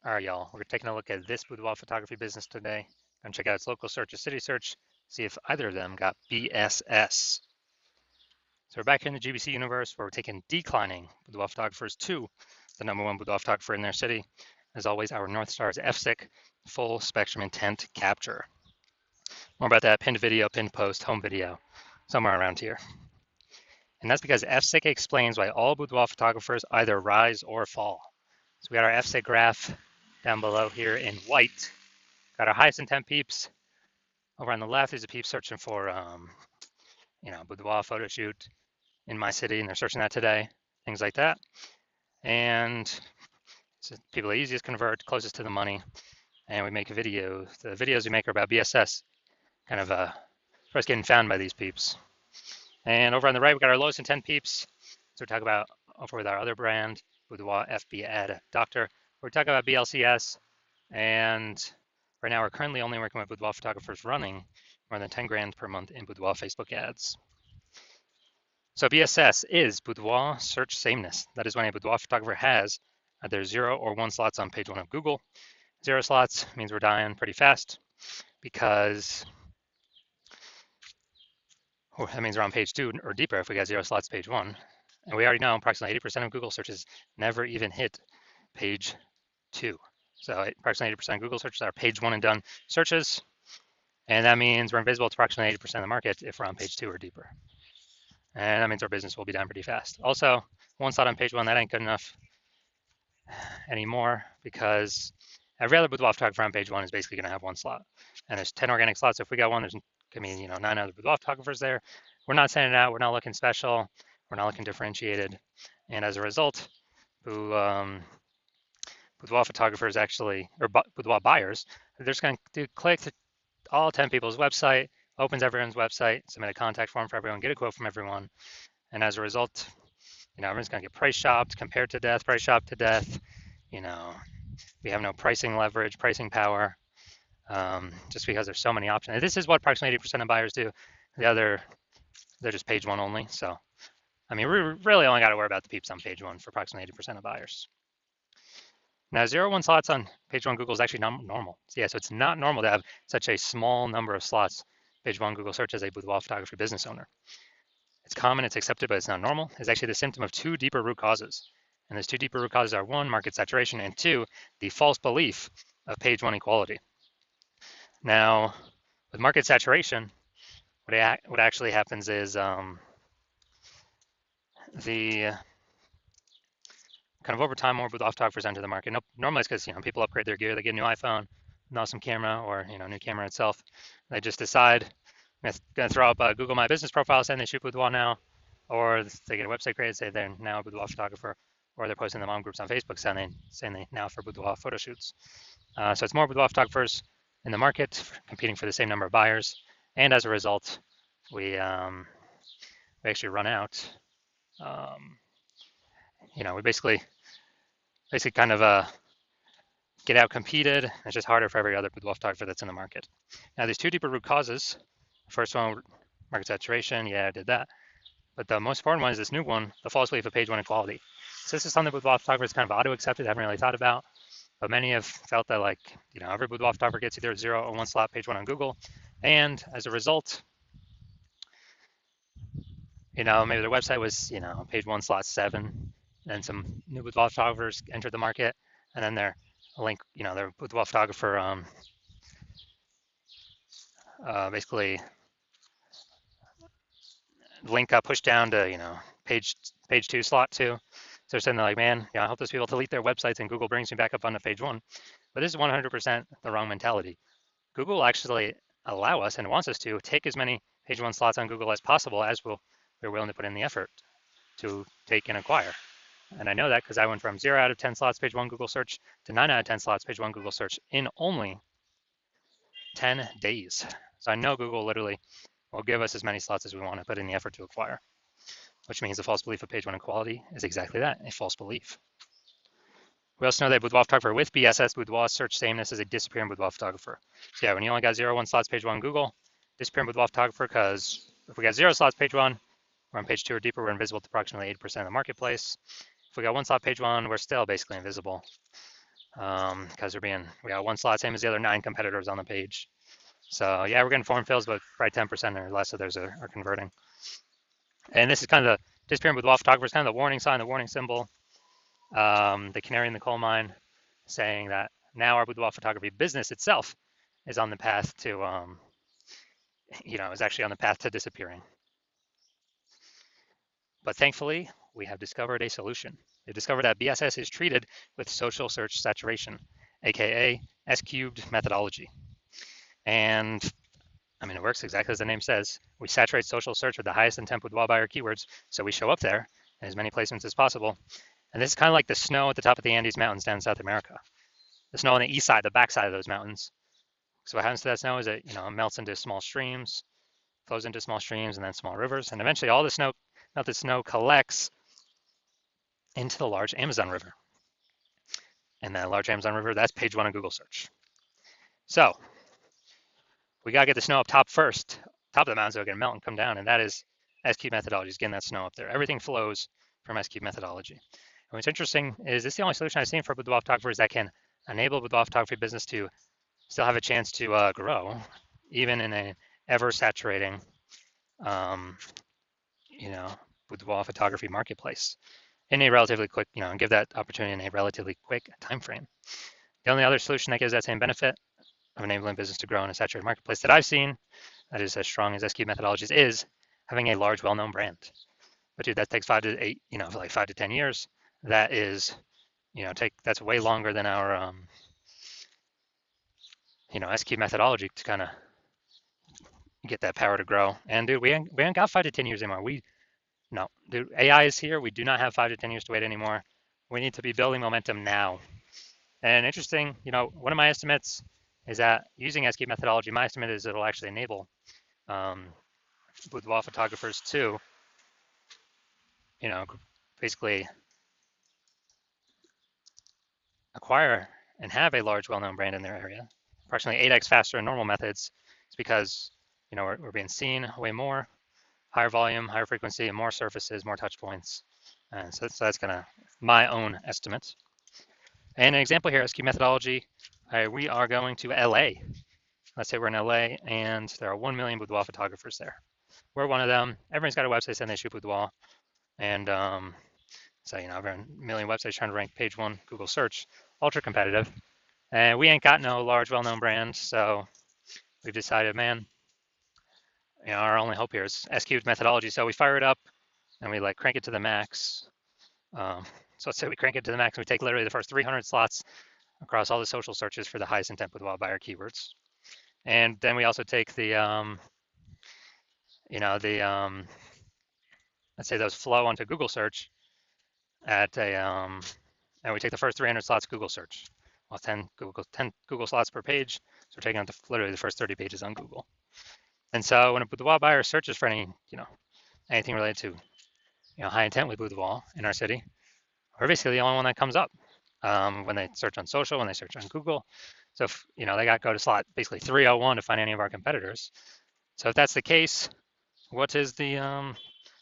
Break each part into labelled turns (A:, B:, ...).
A: All right, y'all, we're taking a look at this boudoir photography business today. Gonna check out its local search or city search, see if either of them got BSS. So we're back here in the GBC universe where we're taking declining boudoir photographers to the #1 boudoir photographer in their city. As always, our North Star is FSIC, full spectrum intent capture. More about that pinned video, pinned post, home video, somewhere around here. And that's because FSIC explains why all boudoir photographers either rise or fall. So we got our FSIC graph down below here in white. Got our highest intent peeps. Over on the left is a peep searching for, boudoir photo shoot in my city, and they're searching that today, things like that. And so people the easiest convert, closest to the money, and we make a video. The videos we make are about BSS, kind of first getting found by these peeps. And over on the right, we got our lowest intent peeps. So we talk about over with our other brand, Boudoir FB Ad Doctor. We talk about BLCS, and right now we're currently only working with boudoir photographers running more than 10 grand per month in boudoir Facebook ads. So BSS is boudoir search sameness. That is when a boudoir photographer has either 0 or 1 slots on page 1 of Google. 0 slots means we're dying pretty fast because that means we're on page 2 or deeper if we got 0 slots page 1. And we already know approximately 80% of Google searches never even hit page 2. So approximately 80% of Google searches are page 1 and done searches. And that means we're invisible to approximately 80% of the market if we're on page 2 or deeper. And that means our business will be down pretty fast. Also, 1 slot on page 1, that ain't good enough anymore because every other boudoir photographer on page 1 is basically going to have 1 slot. And there's 10 organic slots. So if we got 1, there's going to be 9 other boudoir photographers there. We're not sending it out. We're not looking special. We're not looking differentiated. And as a result, boudoir photographers actually, or boudoir buyers, they're just going to click to all 10 people's website, opens everyone's website, submit a contact form for everyone, get a quote from everyone. And as a result, everyone's going to get price shopped, compared to death, price shopped to death. We have no pricing leverage, pricing power, just because there's so many options. And this is what approximately 80% of buyers do. The other, they're just page 1 only. So, we really only got to worry about the peeps on page 1 for approximately 80% of buyers. Now, 0 1 slots on page 1 Google is actually not normal. So yeah, so it's not normal to have such a small number of slots page 1 Google search as a boudoir photography business owner. It's common, it's accepted, but it's not normal. It's actually the symptom of 2 deeper root causes. And those 2 deeper root causes are 1, market saturation, and 2, the false belief of page 1 equality. Now, with market saturation, what actually happens is the kind of over time, more boudoir photographers enter the market. Normally it's because people upgrade their gear, they get a new iPhone, an awesome camera, or new camera itself. They just decide I'm gonna throw up a Google My Business profile saying they shoot boudoir now, or they get a website created, say they're now a boudoir photographer, or they're posting the mom groups on Facebook saying they now for boudoir photo shoots. So it's more boudoir photographers in the market competing for the same number of buyers, and as a result, we actually run out. We basically kind of get out competed. It's just harder for every other boudoir photographer that's in the market. Now, there's 2 deeper root causes. The first one, market saturation. Yeah, I did that. But the most important one is this new one, the false belief of page 1 equality. So this is something boudoir photographers kind of auto-accepted, haven't really thought about. But many have felt that every boudoir photographer gets either 0 or 1 slot page 1 on Google. And as a result, maybe their website was, page 1 slot 7. Then some new boudoir photographers entered the market, and then their link, their boudoir photographer basically link got pushed down to page 2 slot 2. So they're saying they're like, man, I help those people delete their websites, and Google brings me back up onto page 1. But this is 100% the wrong mentality. Google actually allow us and wants us to take as many page 1 slots on Google as possible as we're willing to put in the effort to take and acquire. And I know that because I went from 0 out of 10 slots page 1 Google search to 9 out of 10 slots page 1 Google search in only 10 days. So I know Google literally will give us as many slots as we want to put in the effort to acquire, which means the false belief of page 1 equality is exactly that, a false belief. We also know that boudoir photographer with BSS, boudoir search sameness, is a disappearing boudoir photographer. So yeah, when you only got 0 1 slots page 1 Google, disappearing boudoir photographer, because if we got 0 slots page 1, we're on page 2 or deeper, we're invisible to approximately 80% of the marketplace. If we got 1 slot page 1, we're still basically invisible. because we got one slot, same as the other 9 competitors on the page. So yeah, we're getting form fills, but probably 10% or less of those are converting. And this is kind of the disappearing boudoir photographer is kind of the warning sign, the warning symbol, the canary in the coal mine, saying that now our boudoir photography business itself is on the path to, is actually on the path to disappearing. But thankfully, we have discovered a solution. We discovered that BSS is treated with social search saturation, aka S-cubed methodology. And I mean, it works exactly as the name says. We saturate social search with the highest intent boudoir buyer keywords, so we show up there in as many placements as possible. And this is kind of like the snow at the top of the Andes Mountains down in South America. The snow on the east side, the back side of those mountains. So what happens to that snow is it melts into small streams, flows into small streams and then small rivers, and eventually all the melted snow collects into the large Amazon River. And that large Amazon River, that's page 1 of Google search. So we got to get the snow up top first, top of the mountain, so it can melt and come down, and that is S-cube methodology, is getting that snow up there. Everything flows from S-cube methodology. And what's interesting is this is the only solution I've seen for boudoir photographers that can enable boudoir photography business to still have a chance to grow, even in a ever-saturating, boudoir photography marketplace in a relatively quick, and give that opportunity in a relatively quick time frame. The only other solution that gives that same benefit of enabling business to grow in a saturated marketplace that I've seen that is as strong as S-cube methodologies is having a large, well-known brand. But dude, that takes 5 to 8, for like 5 to 10 years. That is, that's way longer than our, S-cube methodology to kind of get that power to grow. And dude, we ain't got 5 to 10 years anymore. No, dude, AI is here. We do not have 5 to 10 years to wait anymore. We need to be building momentum now. And interesting, one of my estimates is that using S-cube methodology, my estimate is it'll actually enable boudoir photographers to, basically acquire and have a large, well-known brand in their area, approximately 8x faster than normal methods. It's because, we're being seen way more, higher volume, higher frequency, and more surfaces, more touch points. And so that's kind of my own estimate. And an example here, S-cube methodology, we are going to LA. Let's say we're in LA and there are 1 million boudoir photographers there. We're one of them. Everyone's got a website saying they shoot boudoir. And so, over a million websites trying to rank page 1 Google search, ultra competitive. And we ain't got no large, well-known brand. So we've decided, man, our only hope here is S-cubed methodology. So we fire it up and we crank it to the max. So let's say we crank it to the max. And we take literally the first 300 slots across all the social searches for the highest intent boudoir buyer keywords. And then we also take the, let's say those flow onto Google search at and we take the first 300 slots Google search. Well, 10 Google slots per page. So we're taking out literally the first 30 pages on Google. And so when a boudoir buyer searches for anything related to, high intent with boudoir in our city, we're basically the only one that comes up when they search on social, when they search on Google. So if, they got to go to slot basically 301 to find any of our competitors. So if that's the case, what is the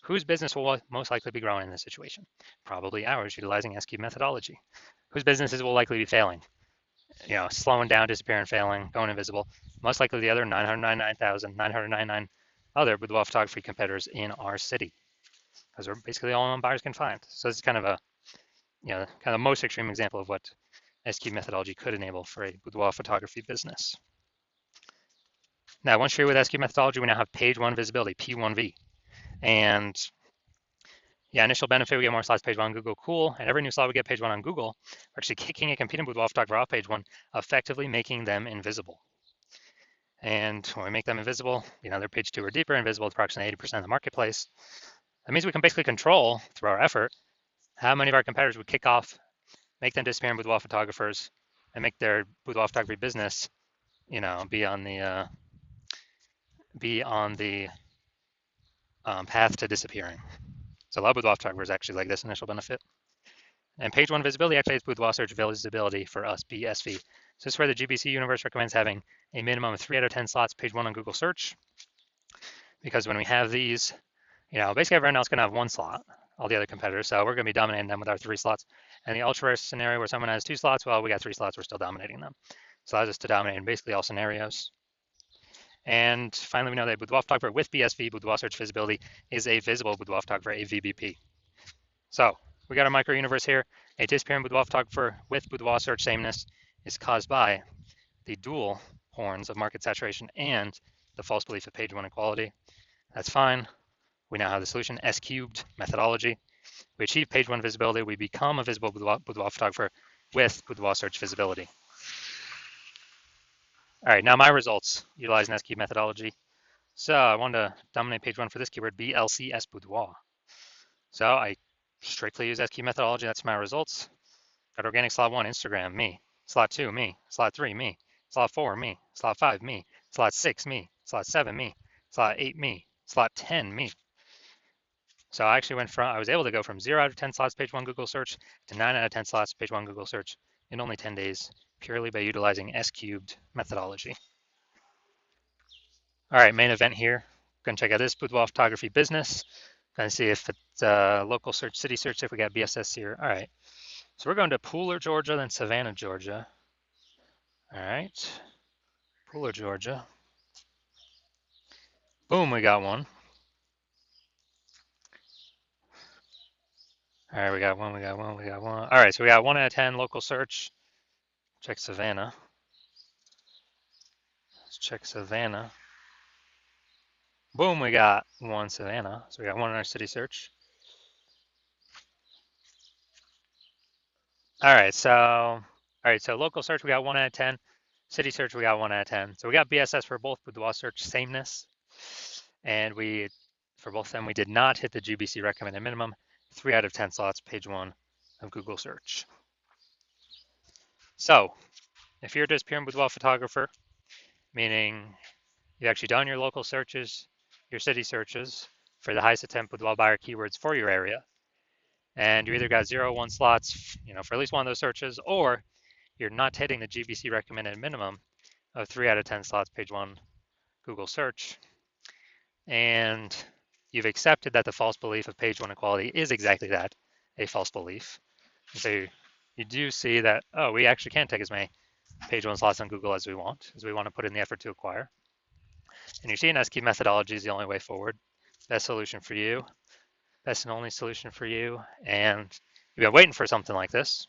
A: whose business will most likely be growing in this situation? Probably ours, utilizing S-cube methodology. Whose businesses will likely be failing? Slowing down, disappearing, failing, going invisible. Most likely the other 999,999 other boudoir photography competitors in our city, because we're basically the only one buyers can find. So this is kind of a, kind of the most extreme example of what S-cube methodology could enable for a boudoir photography business. Now, once you're with S-cube methodology, we now have page 1 visibility, P1V. And yeah, initial benefit, we get more slots page 1 on Google, cool. And every new slot we get page 1 on Google, we're actually kicking a competing boudoir photographer off page 1, effectively making them invisible. And when we make them invisible, they're page 2 or deeper, invisible to approximately 80% of the marketplace. That means we can basically control, through our effort, how many of our competitors would kick off, make them disappearing boudoir photographers, and make their boudoir photography business, be on the path to disappearing. So a lot of boudoir photographers actually like this initial benefit. And page 1 visibility actually is boudoir search visibility for us, BSV. So this is where the GBC universe recommends having a minimum of 3 out of 10 slots page 1 on Google search. Because when we have these, basically everyone else can have 1 slot, all the other competitors. So we're going to be dominating them with our 3 slots. And the ultra rare scenario where someone has 2 slots, well, we got 3 slots, we're still dominating them. So allows us to dominate in basically all scenarios. And finally, we know that Boudoir photographer with BSV, Boudoir search visibility, is a visible Boudoir photographer, a VBP. So we got a micro universe here. A disappearing Boudoir photographer with Boudoir search sameness is caused by the dual horns of market saturation and the false belief of page one equality. That's fine. We now have the solution, S cubed methodology. We achieve page one visibility. We become a visible Boudoir photographer with Boudoir search visibility. All right, now my results utilizing S cubed methodology. So I wanted to dominate page one for this keyword, BLCS Boudoir. So I strictly use S cubed methodology. That's my results. Got organic slot 1, Instagram, me. Slot 2, me. Slot 3, me. Slot 4, me. Slot 5, me. Slot 6, me. Slot 7, me. Slot 8, me. Slot 10, me. So I actually I was able to go from 0 out of 10 slots page 1 Google search to 9 out of 10 slots page 1 Google search in only 10 days, purely by utilizing S cubed methodology. All right, main event here. Gonna check out this Boudoir photography business. Gonna see if it's local search, city search, if we got BSS here. All right, so we're going to Pooler, Georgia, then Savannah, Georgia. All right, Pooler, Georgia. Boom, we got one. All right, we got one. All right, so we got 1 out of 10 local search. Check Savannah. Let's check Savannah. Boom, we got 1 Savannah. So we got 1 in our city search. All right, so local search, we got 1 out of 10. City search, we got 1 out of 10. So we got BSS for both Boudoir search sameness. And for both of them, we did not hit the GBC recommended minimum, 3 out of 10 slots, page 1 of Google search. So if you're a disappearing Boudoir photographer, meaning you've actually done your local searches, your city searches for the highest attempt Boudoir buyer keywords for your area, and you either got 0 or 1 slots, for at least one of those searches, or you're not hitting the GBC recommended minimum of 3 out of 10 slots, page 1 Google search, and you've accepted that the false belief of page 1 equality is exactly that, a false belief. And so you do see that, oh, we actually can take as many page 1 slots on Google as we want to put in the effort to acquire. And you're seeing S-key methodology is the only way forward. Best solution for you, best and only solution for you. And you've been waiting for something like this.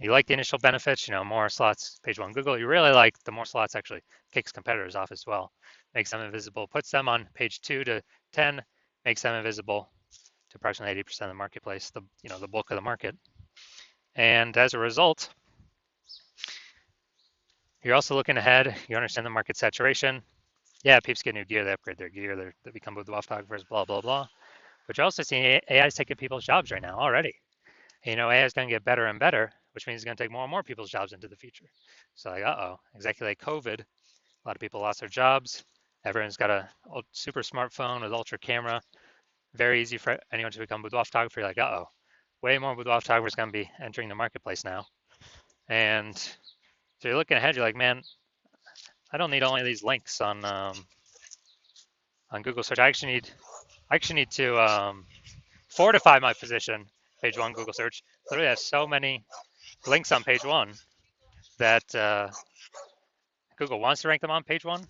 A: You like the initial benefits, more slots, page 1 Google. You really like the more slots actually kicks competitors off as well, makes them invisible, puts them on page 2 to 10, makes them invisible to approximately 80% of the marketplace, the bulk of the market. And as a result, you're also looking ahead. You understand the market saturation. Yeah, peeps get new gear, they upgrade their gear, they become Boudoir photographers, blah, blah, blah. But you're also seeing AI is taking people's jobs right now already. AI is going to get better and better, which means it's going to take more and more people's jobs into the future. So like, exactly like COVID, a lot of people lost their jobs. Everyone's got a super smartphone with ultra camera. Very easy for anyone to become Boudoir photographer. You're like, way more Boudoir photographers going to be entering the marketplace now. And so you're looking ahead, you're like, man, I don't need only these links on Google search. I actually need to fortify my position, page 1 Google search. Literally have so many links on page 1 that Google wants to rank them on page 1,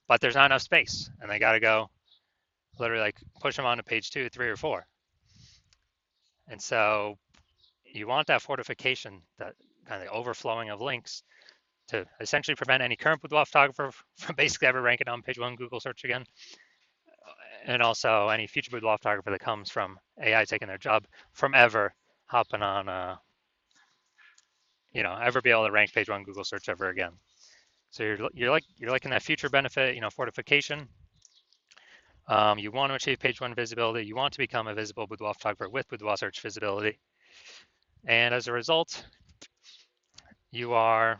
A: but there's not enough space, and they got to go literally like push them onto page 2, 3, or 4. And so you want that fortification, that kind of overflowing of links, to essentially prevent any current Boudoir photographer from basically ever ranking on page 1 Google search again. And also any future Boudoir photographer that comes from AI taking their job from ever hopping on, ever be able to rank page 1 Google search ever again. So you're liking that future benefit, fortification. You want to achieve page 1 visibility. You want to become a visible Boudoir photographer with Boudoir search visibility. And as a result, you are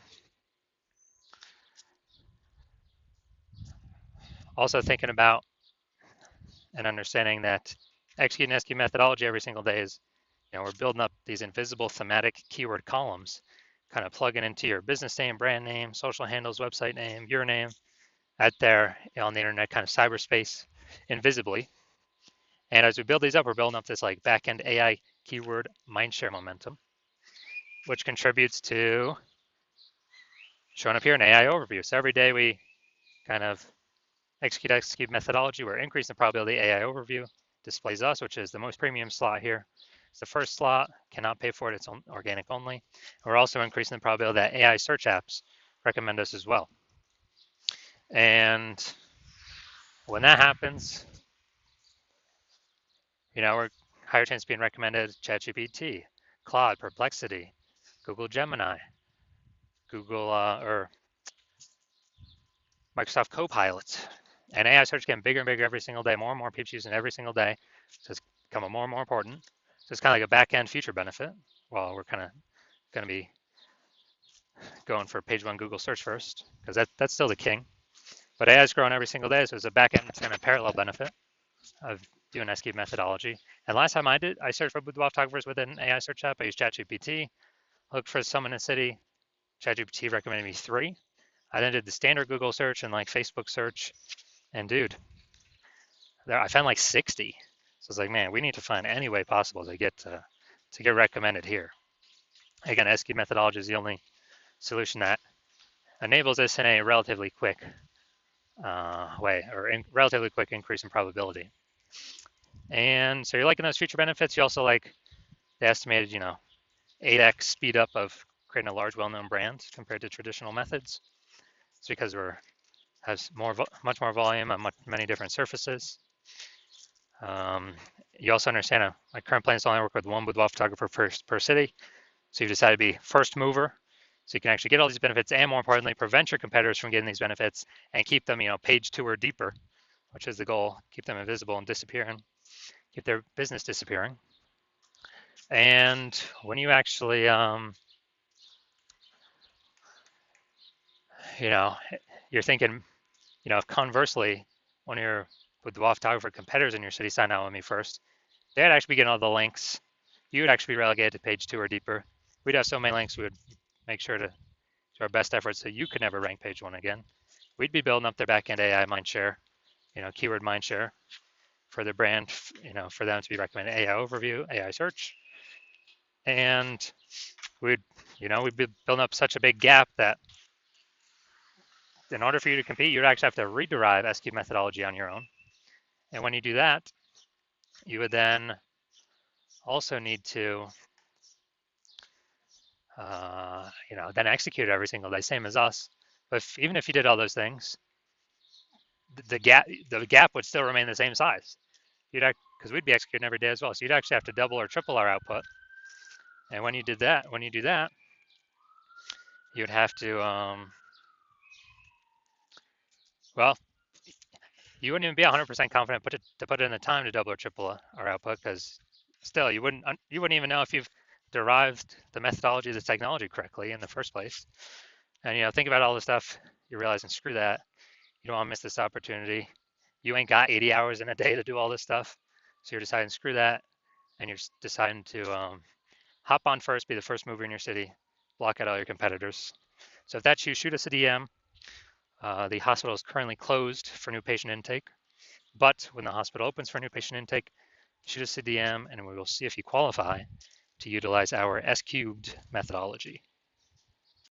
A: also thinking about and understanding that executing SQ methodology every single day is, we're building up these invisible thematic keyword columns, kind of plugging into your business name, brand name, social handles, website name, your name, out there on the internet, kind of cyberspace, invisibly. And as we build these up, we're building up this like back-end AI keyword mindshare momentum, which contributes to showing up here in AI overview. So every day we kind of execute methodology. We're increasing the probability AI overview displays us, which is the most premium slot here. It's the first slot, cannot pay for it, it's organic only. We're also increasing the probability that AI search apps recommend us as well. And when that happens, we're higher chance of being recommended ChatGPT, Claude, Perplexity, Google Gemini, Google or Microsoft Copilot. And AI search getting bigger and bigger every single day. More and more people using it every single day. So it's becoming more and more important. So it's kind of like a back-end future benefit. Well, we're kind of going to be going for page one Google search first, because that's still the king. But AI is growing every single day, so it's a back-end kind of parallel benefit of doing SQ methodology. And last time I searched for boudoir photographers with an AI search app. I used ChatGPT. Looked for some in a city. ChatGPT recommended me 3. I then did the standard Google search and like Facebook search. And dude, I found like 60. So it's like, man, we need to find any way possible to get recommended here. Again, SQ methodology is the only solution that enables this in a relatively quick way, or relatively quick increase in probability. And so you're liking those future benefits. You also like the estimated, 8x speed up of creating a large, well-known brand compared to traditional methods. It's because has much more volume on many different surfaces. You also understand my current plan is to only work with one boudoir photographer per city. So you decide to be first mover, so you can actually get all these benefits, and more importantly, prevent your competitors from getting these benefits and keep them, page 2 or deeper, which is the goal. Keep them invisible and disappearing, keep their business disappearing. And when you actually, you're thinking, if conversely, one of your boudoir photographer competitors in your city signed out with me first, they'd actually be getting all the links. You would actually be relegated to page 2 or deeper. We'd have so many links, we would make sure to do our best efforts so you could never rank page 1 again. We'd be building up their backend AI mindshare, keyword mindshare for their brand, for them to be recommended AI overview, AI search. And we'd be building up such a big gap that in order for you to compete, you'd actually have to rederive SQ methodology on your own. And when you do that, you would then also need to, then execute every single day, same as us. But even if you did all those things, the gap would still remain the same size. Because we'd be executing every day as well. So you'd actually have to double or triple our output. And when you do that, you'd have to, well, you wouldn't even be 100% confident to put in the time to double or triple our output, because still you wouldn't even know if you've derived the methodology of the technology correctly in the first place. And think about all the stuff you're realizing, screw that. You don't want to miss this opportunity. You ain't got 80 hours in a day to do all this stuff. So you're deciding, screw that. And you're deciding to hop on first, be the first mover in your city, block out all your competitors. So if that's you, shoot us a DM. The hospital is currently closed for new patient intake, but when the hospital opens for new patient intake, shoot us a DM and we will see if you qualify to utilize our S-cubed methodology.